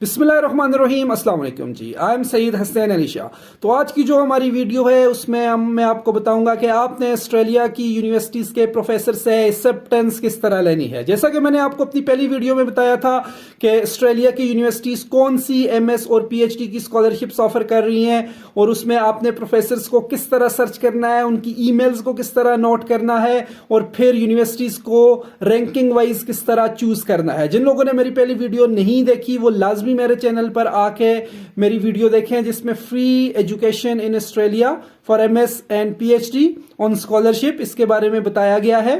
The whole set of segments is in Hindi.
बिस्मिल्लाहिर्रहमानिर्रहीम अस्सलाम वालेकुम जी। I am Syed Hasnain Ali Shah. तो आज की जो हमारी वीडियो है उसमें मैं आपको बताऊंगा कि आपने ऑस्ट्रेलिया की यूनिवर्सिटीज़ के प्रोफेसर से एक्सेप्टेंस किस तरह लेनी है। जैसा कि मैंने आपको अपनी पहली वीडियो में बताया था कि ऑस्ट्रेलिया की यूनिवर्सिटीज़ कौन सी एमएस और पीएचडी की स्कॉलरशिप्स ऑफर कर रही हैं और उसमें आपने प्रोफेसर्स को किस तरह सर्च करना है, उनकी ईमेल्स को किस तरह नोट करना है और फिर यूनिवर्सिटीज़ को रैंकिंग वाइज किस तरह चूज़ करना है। जिन लोगों ने मेरी पहली वीडियो नहीं देखी वो लाजमी मेरे चैनल पर आके मेरी वीडियो देखें जिसमें free education in Australia for MS and PhD on scholarship इसके बारे में बताया गया है,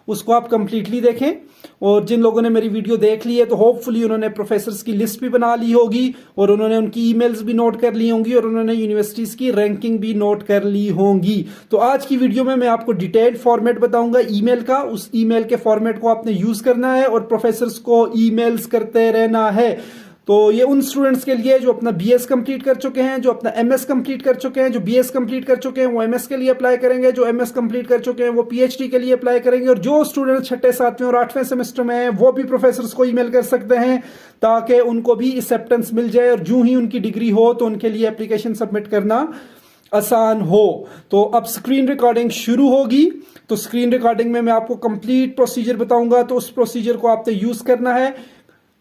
उसको आप कंप्लीटली देखें। और जिन लोगों ने मेरी वीडियो देख ली है तो होपफुली उन्होंने प्रोफेसर्स की लिस्ट भी बना ली होगी और उन्होंने उनकी ईमेल्स भी नोट कर ली होंगी और उन्होंने यूनिवर्सिटीज की रैंकिंग भी नोट कर ली होंगी। तो आज की वीडियो में मैं आपको डिटेल्ड फॉर्मेट बताऊंगा ईमेल का, उस ईमेल के फॉर्मेट को आपने यूज करना है और प्रोफेसर्स को ईमेल्स करते रहना है। तो ये उन स्टूडेंट्स के लिए जो अपना बीएस कंप्लीट कर चुके हैं, जो अपना एमएस कंप्लीट कर चुके हैं, जो बीएस कंप्लीट कर चुके हैं वो एमएस के लिए अप्लाई करेंगे, जो एमएस कंप्लीट कर चुके हैं वो पीएचडी के लिए अप्लाई करेंगे और जो स्टूडेंट छठे, सातवें और आठवें सेमेस्टर में हैं वो भी प्रोफेसर्स को ईमेल कर सकते हैं ताकि उनको भी एक्सेप्टेंस मिल जाए और जो ही उनकी डिग्री हो तो उनके लिए एप्लीकेशन सबमिट करना आसान हो। तो अब स्क्रीन रिकॉर्डिंग शुरू होगी। तो स्क्रीन रिकॉर्डिंग में मैं आपको कंप्लीट प्रोसीजर बताऊंगा, तो उस प्रोसीजर को आपने यूज करना है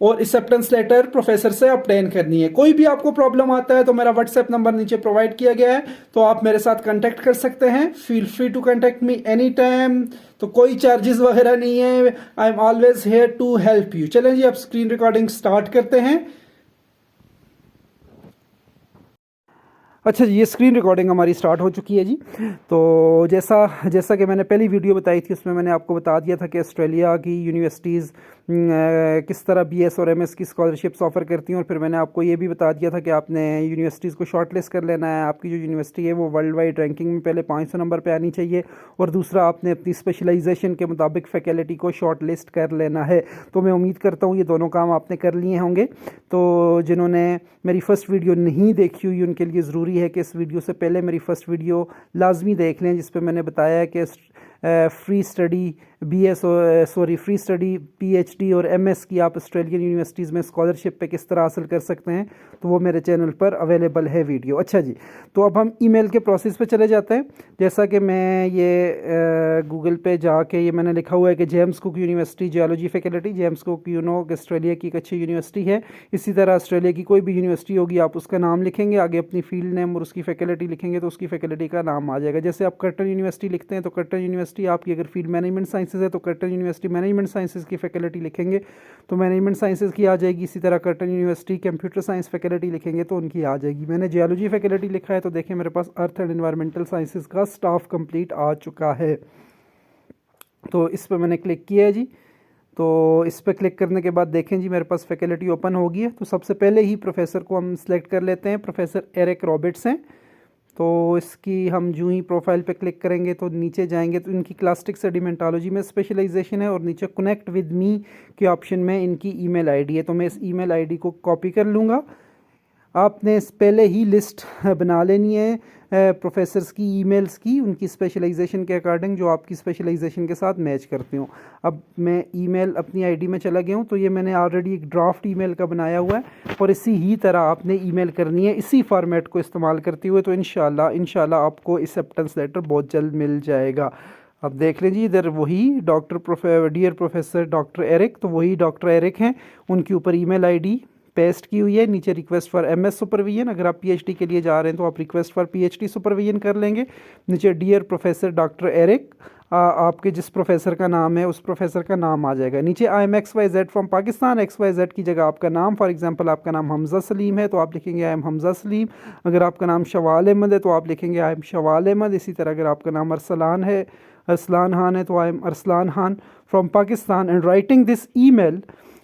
और एक्सेप्टेंस लेटर प्रोफेसर से ऑब्टेन करनी है। कोई भी आपको प्रॉब्लम आता है तो मेरा व्हाट्सएप नंबर नीचे प्रोवाइड किया गया है, तो आप मेरे साथ कांटेक्ट कर सकते हैं। Feel free to contact me any time. तो कोई चार्जेस वगैरह नहीं है, I am always here to help you. चलें जी, अब स्क्रीन रिकॉर्डिंग स्टार्ट करते हैं। अच्छा जी, ये स्क्रीन रिकॉर्डिंग हमारी स्टार्ट हो चुकी है जी। तो जैसा कि मैंने पहली वीडियो बताई थी उसमें मैंने आपको बता दिया था कि ऑस्ट्रेलिया की यूनिवर्सिटीज़ किस तरह बीएस और एमएस की स्कॉलरशिप्स ऑफ़र करती हैं और फिर मैंने आपको ये भी बता दिया था कि आपने यूनिवर्सिटीज़ को शॉर्टलिस्ट कर लेना है। आपकी जो यूनिवर्सिटी है वो वर्ल्ड वाइड रैंकिंग में पहले 500 नंबर पे आनी चाहिए और दूसरा आपने अपनी स्पेशलाइजेशन के मुताबिक फैकल्टी को शॉर्टलिस्ट कर लेना है। तो मैं उम्मीद करता हूँ ये दोनों काम आपने कर लिए होंगे। तो जिन्होंने मेरी फ़र्स्ट वीडियो नहीं देखी हुई उनके लिए ज़रूरी है कि इस वीडियो से पहले मेरी फ़र्स्ट वीडियो लाजमी देख लें जिस पे मैंने बताया है कि free study free study PhD और एमएस की आप ऑस्ट्रेलियन यूनिवर्सिटीज़ में स्कॉलरशिप पे किस तरह हासिल कर सकते हैं, तो वो मेरे चैनल पर अवेलेबल है वीडियो। अच्छा जी, तो अब हम ईमेल के प्रोसेस पे चले जाते हैं। जैसा कि मैं ये गूगल पे जाके ये मैंने लिखा हुआ है कि James Cook university geology faculty, James cook you know Australia की एक अच्छी यूनिवर्सिटी है। इसी तरह ऑस्ट्रेलिया की कोई भी यूनिवर्सिटी होगी आप उसका नाम लिखेंगे, आगे अपनी फील्ड नेम और उसकी फैकल्टी लिखेंगे तो उसकी फैकल्टी का नाम आ जाएगा। जैसे आप कर्टन यूनिवर्सिटी लिखते हैं तो कर्टन यूनिवर्सिटी आपकी अगर फील्ड मैनेजमेंट साइंसेज है तो कर्टन यूनिवर्सिटी मैनेजमेंट साइंसेज की फैकल्टी लिखेंगे तो मैनेजमेंट साइंसेज की आ जाएगी। इसी तरह curtain university computer science faculty लिखेंगे तो उनकी आ जाएगी। मैंने जियोलॉजी फैकल्टी लिखा है तो देखें मेरे पास अर्थ एंड एनवायरमेंटल साइंसेज का स्टाफ कंप्लीट आ चुका है। तो इस पर मैंने क्लिक किया है जी। तो इस पर क्लिक करने के बाद देखें जी मेरे पास फैकल्टी ओपन हो गई है। तो सबसे पहले ही प्रोफेसर को हम सेलेक्ट कर लेते हैं, प्रोफेसर एरिक रॉबर्ट्स हैं। तो इसकी हम जो ही प्रोफाइल पे क्लिक करेंगे तो नीचे जाएंगे तो इनकी क्लास्टिक सेडिमेंटोलॉजी में स्पेशलाइजेशन है और नीचे कनेक्ट विद मी के ऑप्शन में इनकी ईमेल आईडी है। तो मैं इस ईमेल आईडी को कॉपी कर लूँगा। आपने इस पहले ही लिस्ट बना लेनी है प्रोफेसर्स की ईमेल्स की, उनकी स्पेशलाइजेशन के अकॉर्डिंग जो आपकी स्पेशलाइजेशन के साथ मैच करते हो। अब मैं ईमेल अपनी आईडी में चला गया हूँ तो ये मैंने ऑलरेडी एक ड्राफ्ट ईमेल का बनाया हुआ है और इसी ही तरह आपने ईमेल करनी है इसी फॉर्मेट को इस्तेमाल करते हुए। तो इंशाल्लाह आपको एक्सेप्टेंस लेटर बहुत जल्द मिल जाएगा। अब देख लीजिए इधर वही डियर प्रोफेसर डॉक्टर एरिक, तो वही डॉक्टर एरिक हैं, उनके ऊपर ईमेल आईडी पेस्ट की हुई है। नीचे रिक्वेस्ट फॉर एमएस सुपरविजन, अगर आप पीएचडी के लिए जा रहे हैं तो आप रिक्वेस्ट फॉर पीएचडी सुपरविजन कर लेंगे। नीचे डियर प्रोफेसर डॉक्टर एरिक, आपके जिस प्रोफेसर का नाम है उस प्रोफेसर का नाम आ जाएगा। नीचे I am XYZ from Pakistan, XYZ की जगह आपका नाम, फॉर एग्जांपल आपका नाम हमजा सलीम है तो आप लिखेंगे आई एम हमजा सलीम। अगर आपका नाम शवाल अहमद है तो आप लिखेंगे आई एम शवाल अहमद। इसी तरह अगर आपका नाम अरसलान खान है तो I am Arsalan Khan from Pakistan and writing this email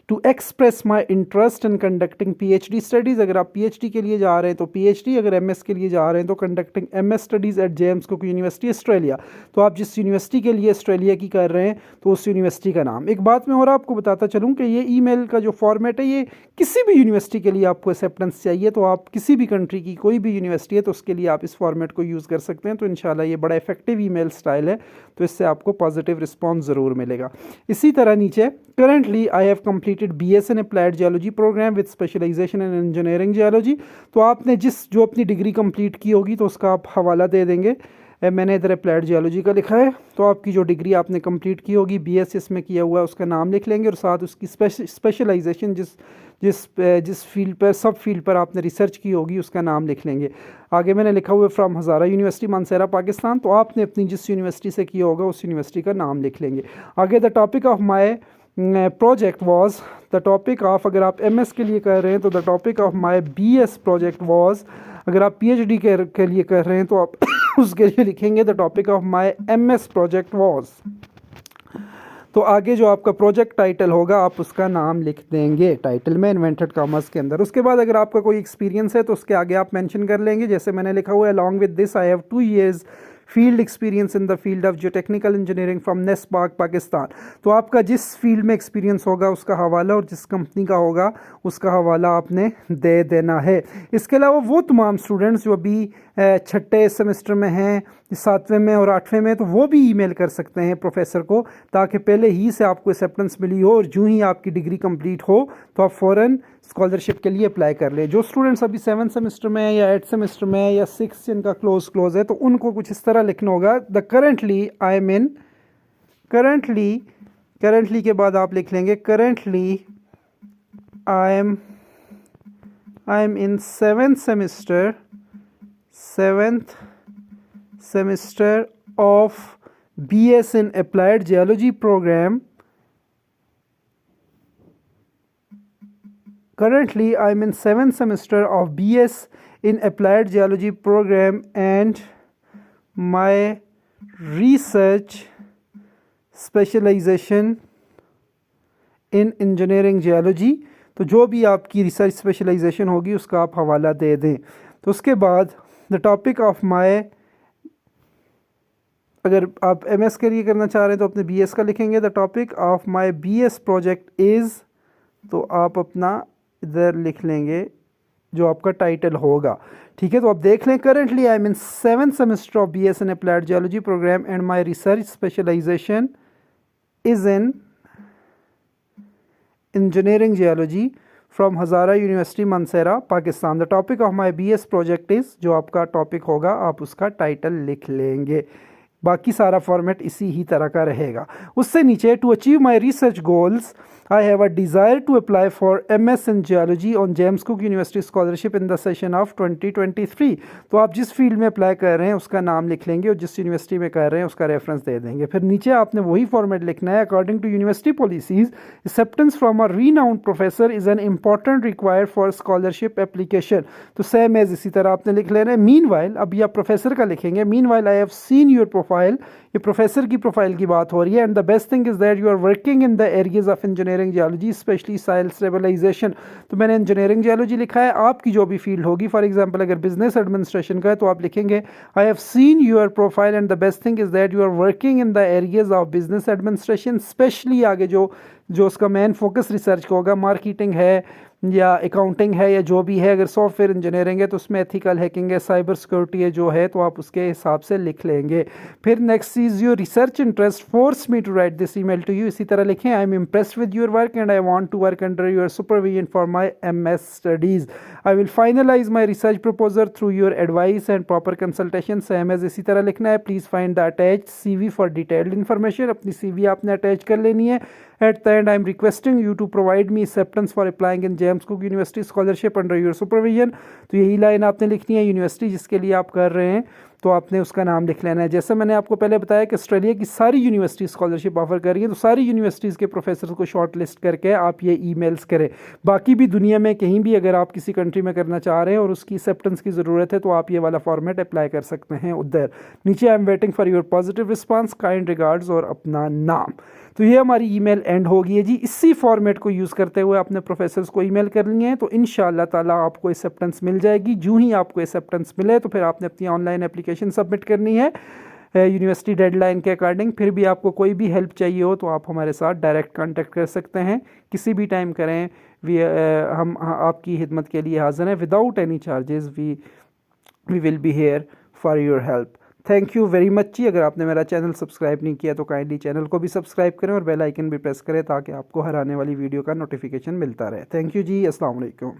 to express my interest in conducting PhD studies. अगर आप PhD के लिए जा रहे हैं तो PhD, अगर MS के लिए जा रहे हैं तो conducting MS studies eight James Cook university Australia. तो आप जिस यूनिवर्सिटी के लिए ऑस्ट्रेलिया की कर रहे हैं तो उस यूनिवर्सिटी का नाम। एक बात मैं और आपको बताता चलूँ कि ये ईमेल का जो फॉर्मेट है ये किसी भी यूनिवर्सिटी के लिए आपको एक्सेप्टेंस चाहिए तो आप किसी भी कंट्री की कोई भी यूनिवर्सिटी है तो उसके लिए आप इस फॉर्मेट को यूज़ कर सकते हैं। तो इंशाल्लाह ये बड़ा इफेक्टिव ईमेल स्टाइल है तो इससे आपको पॉजिटिव रिस्पॉन्स ज़रूर मिलेगा। इसी तरह नीचे currently I have complete completed BS in Applied Geology program with specialization in engineering geology। तो आपने जो अपनी डिग्री कंप्लीट की होगी तो उसका आप हवाला दे देंगे। मैंने इधर अप्लाइड जियोलॉजी का लिखा है, तो आपकी जो डिग्री आपने कंप्लीट की होगी BS इसमें किया हुआ है उसका नाम लिख लेंगे और साथ उसकी स्पेशलाइजेशन जिस फील्ड पर सब फील्ड पर आपने रिसर्च की होगी उसका नाम लिख लेंगे। आगे मैंने लिखा हुआ है फ्रॉम हज़ारा यूनिवर्सिटी मानसेरा पाकिस्तान, तो आपने अपनी जिस यूनिवर्सिटी से किया होगा उस यूनिवर्सिटी का नाम लिख लेंगे। आगे the topic of my project was, the topic of, अगर आप MS के लिए कर रहे हैं तो the topic of my BS project was, अगर आप PhD के लिए कर रहे हैं तो आप उसके लिए लिखेंगे the topic of my MS project was. तो आगे जो आपका प्रोजेक्ट टाइटल होगा आप उसका नाम लिख देंगे टाइटल में इन्वर्टेड कॉमर्स के अंदर। उसके बाद अगर आपका कोई एक्सपीरियंस है तो उसके आगे आप मेंशन कर लेंगे, जैसे मैंने लिखा हुआ है along with this I have 2 years field experience in the field of geotechnical engineering from NESPAK Pakistan. तो आपका जिस फील्ड में एक्सपीरियंस होगा उसका हवाला और जिस कंपनी का होगा उसका हवाला आपने दे देना है। इसके अलावा वो तमाम स्टूडेंट्स जो अभी छठे सेमेस्टर में हैं, 7वें में और 8वें में, तो वो भी ईमेल कर सकते हैं प्रोफेसर को, ताकि पहले ही से आपको एक्सेप्टेंस मिली हो और जो ही आपकी डिग्री कंप्लीट हो तो आप फ़ौरन स्कॉलरशिप के लिए अप्लाई कर ले। जो स्टूडेंट्स अभी 7th सेमेस्टर में है या 8th सेमेस्टर में है या 6th जिनका क्लोज है तो उनको कुछ इस तरह लिखना होगा the currently I am in, currently के बाद आप लिख लेंगे currently I am in 7th semester of BS in Applied Geology program. Currently, I'm in 7th semester of BS in Applied Geology program and my research specialization in engineering geology। तो जो भी आपकी रिसर्च स्पेशलाइजेशन होगी उसका आप हवाला दे दें। तो उसके बाद द टॉपिक ऑफ माई, अगर आप MS के लिए करना चाह रहे हैं तो अपने BS का लिखेंगे the topic of my BS project is, तो आप अपना इधर लिख लेंगे जो आपका टाइटल होगा। ठीक है, तो आप देख लें currently I am in 7th semester of BS in applied geology programme and my research specialisation is in engineering geology from Hazara university Mansehra Pakistan. The topic of my BS project is, जो आपका टॉपिक होगा आप उसका टाइटल लिख लेंगे। बाकी सारा फॉर्मेट इसी ही तरह का रहेगा। उससे नीचे to achieve my research goals I have a desire to apply for MS in geology on James Cook university scholarship in the session of 2023। तो आप जिस फील्ड में अप्लाई कर रहे हैं उसका नाम लिख लेंगे और जिस यूनिवर्सिटी में कर रहे हैं उसका रेफरेंस दे देंगे। फिर नीचे आपने वही फॉर्मेट लिखना है according to university policies acceptance from a renowned professor is an important required for scholarship application. तो सेम एज इसी तरह आपने लिख लेना है। मीनवाइल, अभी आप प्रोफेसर का लिखेंगे meanwhile I have seen your profile, ये प्रोफेसर की प्रोफाइल की बात हो रही है। And the best thing is that you are working in the areas of engineering geology specially soil stabilisation. तो मैंने इंजीनियरिंग जियोलॉजी लिखा है, आपकी जो भी फील्ड होगी, फॉर एग्जांपल अगर बिजनेस एडमिनिस्ट्रेशन का है तो आप लिखेंगे I have seen your profile and the best thing is that you are working in the areas of business administration specially. आगे जो उसका मेन फोकस रिसर्च का होगा, मार्केटिंग है या अकाउंटिंग है या जो भी है, अगर सॉफ्टवेयर इंजीनियरिंग है तो उसमें एथिकल हैकिंग है, साइबर सिक्योरिटी है जो है, तो आप उसके हिसाब से लिख लेंगे। फिर next is your research interest force me to write this email to you, इसी तरह लिखें I am impressed with your work and I want to work under your supervision for my MS studies. I will finalise my research proposal through your advice and proper consultation. Same as इसी तरह लिखना है। Please find the attached CV for detailed information. अपनी CV आपने अटैच कर लेनी है। At the end, I am requesting you to provide me acceptance for applying in James Cook University scholarship under your supervision। तो यही लाइन आपने लिखनी है। यूनिवर्सिटी जिसके लिए आप कर रहे हैं तो आपने उसका नाम लिख लेना है। जैसा मैंने आपको पहले बताया कि ऑस्ट्रेलिया की सारी यूनिवर्सिटी स्कॉलरशिप ऑफर कर रही है, तो सारी यूनिवर्सिटीज़ के प्रोफेसर को शॉर्ट लिस्ट करके आप ये ईमेल्स करें। बाकी भी दुनिया में कहीं भी अगर आप किसी कंट्री में करना चाह रहे हैं और उसकी एक्सेप्टेंस की ज़रूरत है तो आप ये वाला फॉर्मेट अप्लाई कर सकते हैं उधर। नीचे I am waiting for your positive response, kind regards और अपना नाम। तो ये हमारी ईमेल एंड होगी है जी। इसी फॉर्मेट को यूज़ करते हुए अपने प्रोफेसर्स को ईमेल कर लिए हैं तो इंशाअल्लाह ताला आपको एक्सेप्टेंस मिल जाएगी। जो ही आपको एक्सेप्टेंस मिले तो फिर आपने अपनी ऑनलाइन एप्लीकेशन सबमिट करनी है यूनिवर्सिटी डेडलाइन के अकॉर्डिंग। फिर भी आपको कोई भी हेल्प चाहिए हो तो आप हमारे साथ डायरेक्ट कांटेक्ट कर सकते हैं, किसी भी टाइम करें। हम आपकी खिदमत के लिए हाजिर हैं without any charges. We will be here for your help. Thank you very much जी। अगर आपने मेरा चैनल सब्सक्राइब नहीं किया तो काइंडली चैनल को भी सब्सक्राइब करें और बेल आइकन भी प्रेस करें ताकि आपको हर आने वाली वीडियो का नोटिफिकेशन मिलता रहे। थैंक यू जी। अस्सलाम वालेकुम।